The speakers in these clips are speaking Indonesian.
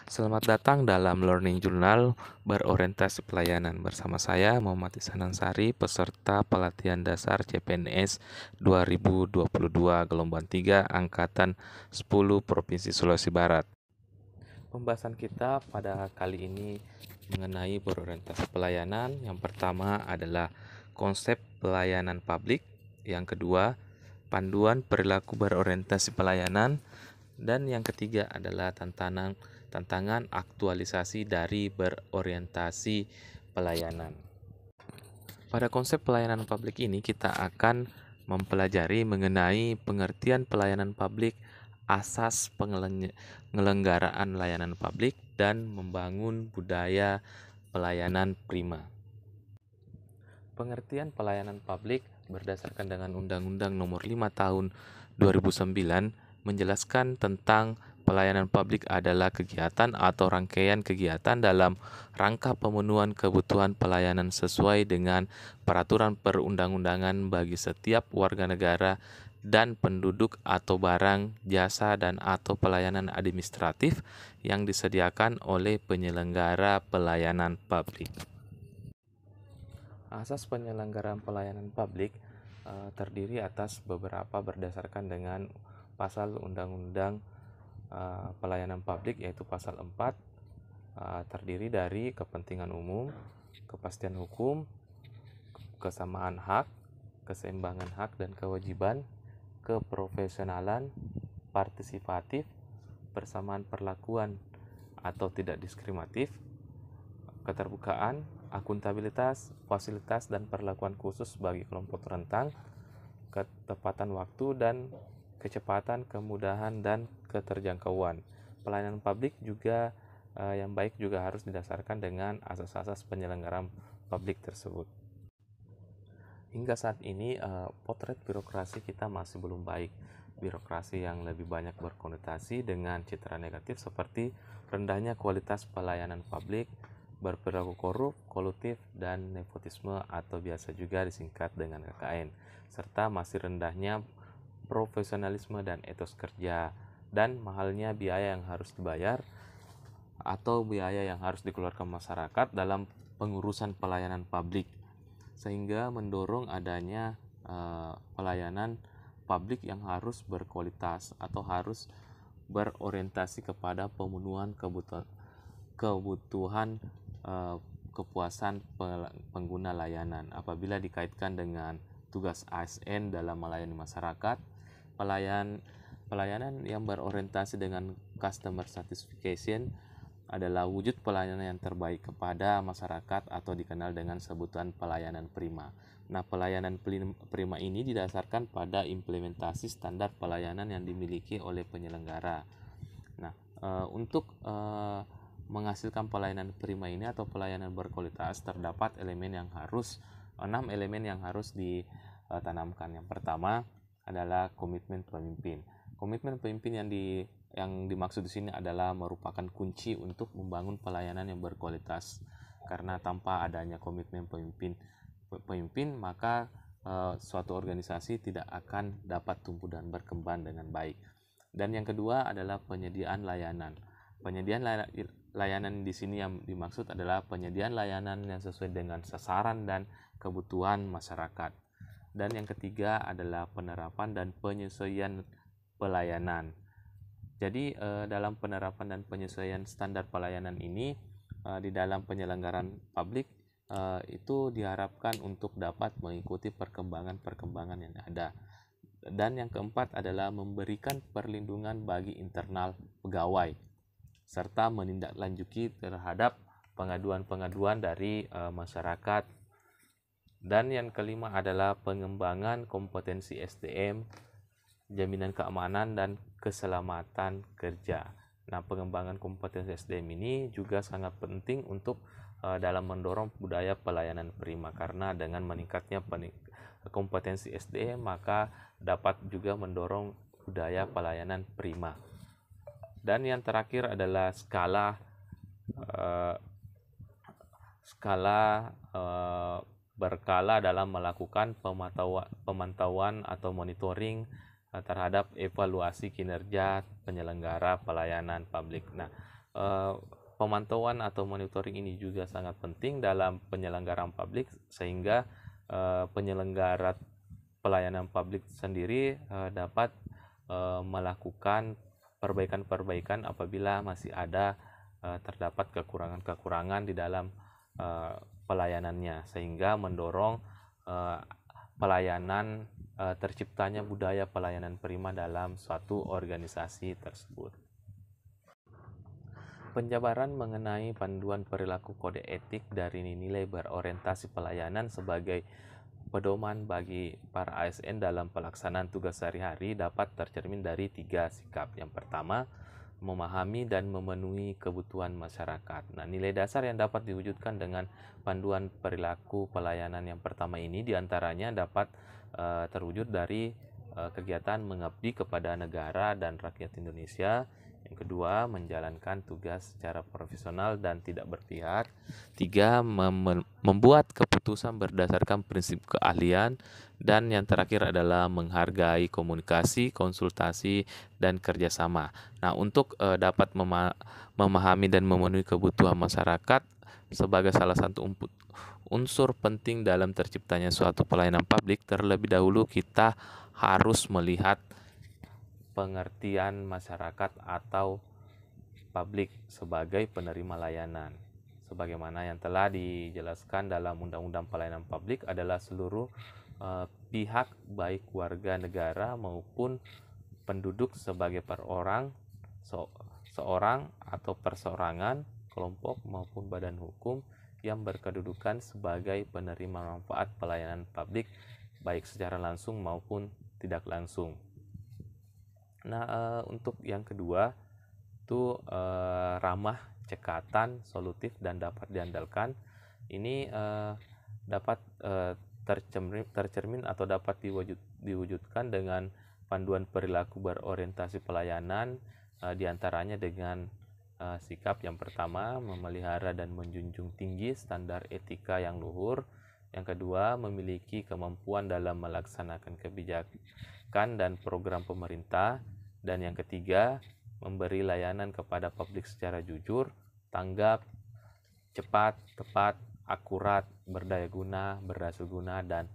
Selamat datang dalam Learning Journal berorientasi pelayanan. Bersama saya Muhammad Ihsan Ansari, peserta pelatihan dasar CPNS 2022 gelombang 3 angkatan 10 Provinsi Sulawesi Barat. Pembahasan kita pada kali ini mengenai berorientasi pelayanan. Yang pertama adalah konsep pelayanan publik. Yang kedua, panduan perilaku berorientasi pelayanan. Dan yang ketiga adalah tantangan aktualisasi dari berorientasi pelayanan. Pada konsep pelayanan publik ini kita akan mempelajari mengenai pengertian pelayanan publik, asas penyelenggaraan layanan publik, dan membangun budaya pelayanan prima. Pengertian pelayanan publik berdasarkan dengan Undang-Undang Nomor 5 Tahun 2009 menjelaskan tentang pelayanan publik adalah kegiatan atau rangkaian kegiatan dalam rangka pemenuhan kebutuhan pelayanan sesuai dengan peraturan perundang-undangan bagi setiap warga negara dan penduduk atau barang, jasa, dan atau pelayanan administratif yang disediakan oleh penyelenggara pelayanan publik. Asas penyelenggaraan pelayanan publik terdiri atas beberapa berdasarkan dengan pasal Undang-Undang Pelayanan Publik, yaitu pasal 4, terdiri dari kepentingan umum, kepastian hukum, kesamaan hak, keseimbangan hak dan kewajiban, keprofesionalan, partisipatif, persamaan perlakuan atau tidak diskriminatif, keterbukaan, akuntabilitas, fasilitas dan perlakuan khusus bagi kelompok rentan, ketepatan waktu dan kecepatan, kemudahan, dan keterjangkauan. Pelayanan publik juga yang baik juga harus didasarkan dengan asas-asas penyelenggaraan publik tersebut. Hingga saat ini potret birokrasi kita masih belum baik. Birokrasi yang lebih banyak berkonotasi dengan citra negatif seperti rendahnya kualitas pelayanan publik, berperilaku korup, kolutif, dan nepotisme atau biasa juga disingkat dengan KKN, serta masih rendahnya profesionalisme dan etos kerja, dan mahalnya biaya yang harus dibayar atau biaya yang harus dikeluarkan masyarakat dalam pengurusan pelayanan publik, sehingga mendorong adanya pelayanan publik yang harus berkualitas atau harus berorientasi kepada pemenuhan kebutuhan kepuasan pengguna layanan. Apabila dikaitkan dengan tugas ASN dalam melayani masyarakat, pelayanan yang berorientasi dengan customer satisfaction adalah wujud pelayanan yang terbaik kepada masyarakat atau dikenal dengan sebutan pelayanan prima. Nah, pelayanan prima ini didasarkan pada implementasi standar pelayanan yang dimiliki oleh penyelenggara. Nah, untuk menghasilkan pelayanan prima ini atau pelayanan berkualitas terdapat 6 elemen yang harus ditanamkan. Yang pertama adalah komitmen pemimpin. Komitmen pemimpin yang dimaksud di sini adalah merupakan kunci untuk membangun pelayanan yang berkualitas. Karena tanpa adanya komitmen pemimpin maka suatu organisasi tidak akan dapat tumbuh dan berkembang dengan baik. Dan yang kedua adalah penyediaan layanan. Penyediaan layanan di sini yang dimaksud adalah penyediaan layanan yang sesuai dengan sasaran dan kebutuhan masyarakat. Dan yang ketiga adalah penerapan dan penyesuaian pelayanan. Jadi dalam penerapan dan penyesuaian standar pelayanan ini di dalam penyelenggaraan publik itu diharapkan untuk dapat mengikuti perkembangan yang ada. Dan yang keempat adalah memberikan perlindungan bagi internal pegawai serta menindaklanjuti terhadap pengaduan-pengaduan dari masyarakat. Dan yang kelima adalah pengembangan kompetensi SDM, jaminan keamanan dan keselamatan kerja. Nah, pengembangan kompetensi SDM ini juga sangat penting untuk dalam mendorong budaya pelayanan prima, karena dengan meningkatnya kompetensi SDM maka dapat juga mendorong budaya pelayanan prima. Dan yang terakhir adalah skala berkala dalam melakukan pemantauan atau monitoring terhadap evaluasi kinerja penyelenggara pelayanan publik. Nah, pemantauan atau monitoring ini juga sangat penting dalam penyelenggaraan publik, sehingga penyelenggara pelayanan publik sendiri dapat melakukan perbaikan-perbaikan apabila masih ada terdapat kekurangan-kekurangan di dalam pelayanannya, sehingga mendorong pelayanan terciptanya budaya pelayanan prima dalam suatu organisasi tersebut. Penjabaran mengenai panduan perilaku kode etik dari nilai berorientasi pelayanan sebagai pedoman bagi para ASN dalam pelaksanaan tugas sehari-hari dapat tercermin dari 3 sikap. Yang pertama, memahami dan memenuhi kebutuhan masyarakat. Nah, nilai dasar yang dapat diwujudkan dengan panduan perilaku pelayanan yang pertama ini diantaranya dapat terwujud dari kegiatan mengabdi kepada negara dan rakyat Indonesia. Yang kedua, menjalankan tugas secara profesional dan tidak berpihak. 3, membuat keputusan berdasarkan prinsip keahlian. Dan yang terakhir adalah menghargai komunikasi, konsultasi, dan kerjasama. Nah, untuk dapat memahami dan memenuhi kebutuhan masyarakat sebagai salah satu unsur penting dalam terciptanya suatu pelayanan publik, terlebih dahulu kita harus melihat pengertian masyarakat atau publik sebagai penerima layanan. Sebagaimana yang telah dijelaskan dalam Undang-Undang Pelayanan Publik adalah seluruh pihak, baik warga negara maupun penduduk sebagai seorang atau perseorangan, kelompok maupun badan hukum yang berkedudukan sebagai penerima manfaat pelayanan publik baik secara langsung maupun tidak langsung. Nah, untuk yang kedua itu ramah, cekatan, solutif, dan dapat diandalkan. Ini dapat tercermin atau dapat diwujudkan dengan panduan perilaku berorientasi pelayanan, diantaranya dengan sikap yang pertama, memelihara dan menjunjung tinggi standar etika yang luhur. Yang kedua, memiliki kemampuan dalam melaksanakan kebijakan dan program pemerintah. Dan yang ketiga, memberi layanan kepada publik secara jujur, tanggap, cepat, tepat, akurat, berdaya guna, berhasil guna, dan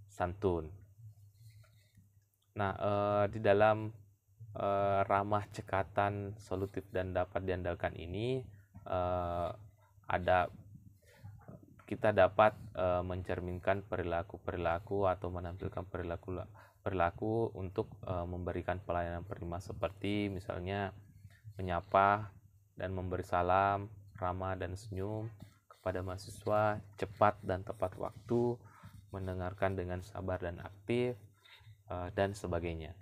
santun. Nah, di dalam ramah, cekatan, solutif, dan dapat diandalkan ini kita dapat mencerminkan perilaku atau menampilkan perilaku untuk memberikan pelayanan prima, seperti misalnya menyapa dan memberi salam, ramah dan senyum kepada mahasiswa, cepat dan tepat waktu, mendengarkan dengan sabar dan aktif, dan sebagainya.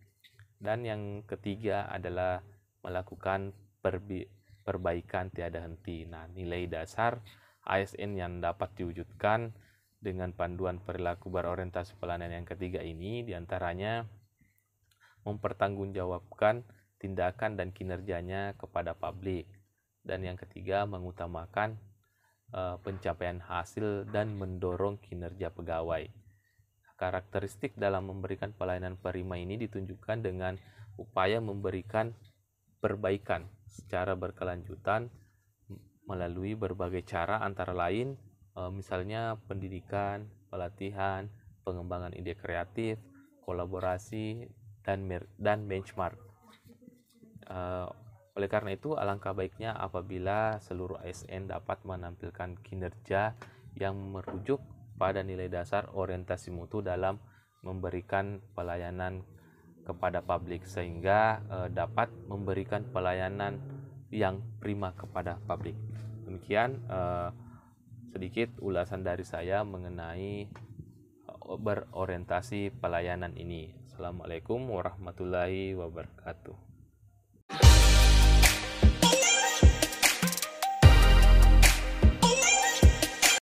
Dan yang ketiga adalah melakukan perbaikan tiada henti. Nah, nilai dasar ASN yang dapat diwujudkan dengan panduan perilaku berorientasi pelayanan yang ketiga ini diantaranya mempertanggungjawabkan tindakan dan kinerjanya kepada publik. Dan yang ketiga, mengutamakan pencapaian hasil dan mendorong kinerja pegawai. Karakteristik dalam memberikan pelayanan prima ini ditunjukkan dengan upaya memberikan perbaikan secara berkelanjutan melalui berbagai cara, antara lain misalnya pendidikan, pelatihan, pengembangan ide kreatif, kolaborasi, dan benchmark. Oleh karena itu, alangkah baiknya apabila seluruh ASN dapat menampilkan kinerja yang merujuk pada nilai dasar orientasi mutu dalam memberikan pelayanan kepada publik, sehingga dapat memberikan pelayanan yang prima kepada publik. Demikian sedikit ulasan dari saya mengenai berorientasi pelayanan ini. Assalamualaikum warahmatullahi wabarakatuh.